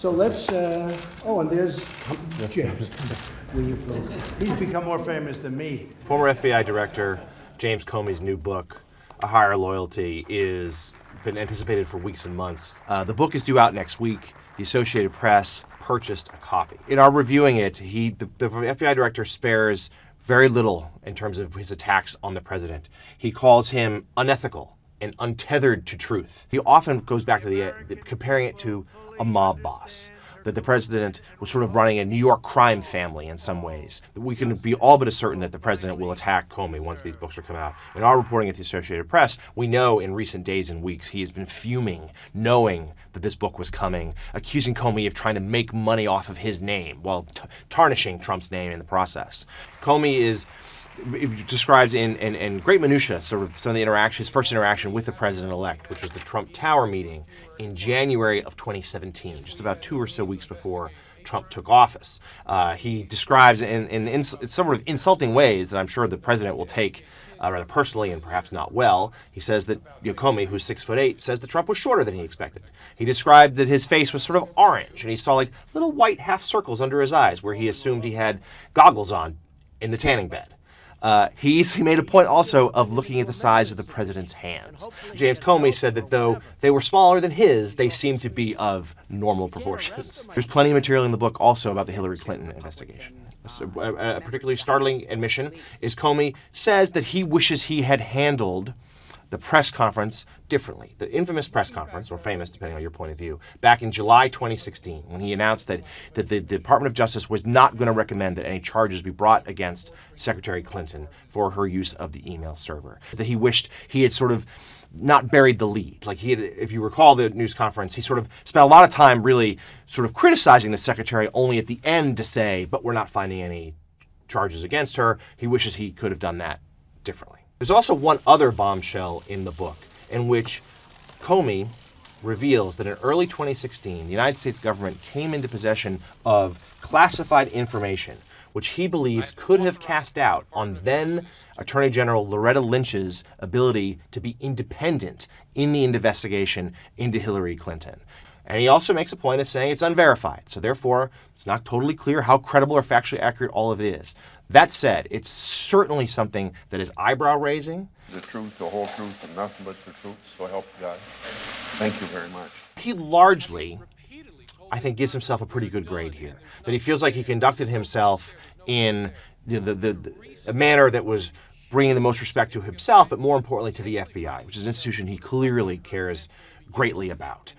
So let's, oh, and there's James. He's become more famous than me. Former FBI Director James Comey's new book, A Higher Loyalty, is been anticipated for weeks and months. The book is due out next week. The Associated Press purchased a copy. In our reviewing it, the FBI director spares very little in terms of his attacks on the president. He calls him unethical and untethered to truth. He often goes back to comparing it to a mob boss, that the president was sort of running a New York crime family in some ways. We can be all but as certain that the president will attack Comey once these books are come out. In our reporting at the Associated Press, we know in recent days and weeks he has been fuming, knowing that this book was coming, accusing Comey of trying to make money off of his name while tarnishing Trump's name in the process. Comey describes in great minutia sort of some of the his first interaction with the president-elect, which was the Trump Tower meeting in January of 2017, just about 2 or so weeks before Trump took office. He describes in sort of insulting ways that I'm sure the president will take rather personally and perhaps not well. He says that Comey, who's 6'8", says that Trump was shorter than he expected. He described that his face was sort of orange, and he saw like little white half circles under his eyes where he assumed he had goggles on in the tanning bed. He made a point also of looking at the size of the president's hands. James Comey said that though they were smaller than his, they seemed to be of normal proportions. There's plenty of material in the book also about the Hillary Clinton investigation. A particularly startling admission is Comey says that he wishes he had handled the press conference differently. The infamous press conference, or famous depending on your point of view, back in July 2016 when he announced that the Department of Justice was not going to recommend that any charges be brought against Secretary Clinton for her use of the email server. That he wished he had sort of not buried the lead. Like he had, if you recall the news conference, he sort of spent a lot of time really sort of criticizing the secretary only at the end to say, but we're not finding any charges against her. He wishes he could have done that differently. There's also one other bombshell in the book in which Comey reveals that in early 2016, the United States government came into possession of classified information which he believes could have cast doubt on then Attorney General Loretta Lynch's ability to be independent in the investigation into Hillary Clinton. And he also makes a point of saying it's unverified, so therefore it's not totally clear how credible or factually accurate all of it is. That said, it's certainly something that is eyebrow-raising. The truth, the whole truth, and nothing but the truth, so help you God. Thank you very much. He largely, I think, gives himself a pretty good grade here. That he feels like he conducted himself in a manner that was bringing the most respect to himself, but more importantly to the FBI, which is an institution he clearly cares greatly about.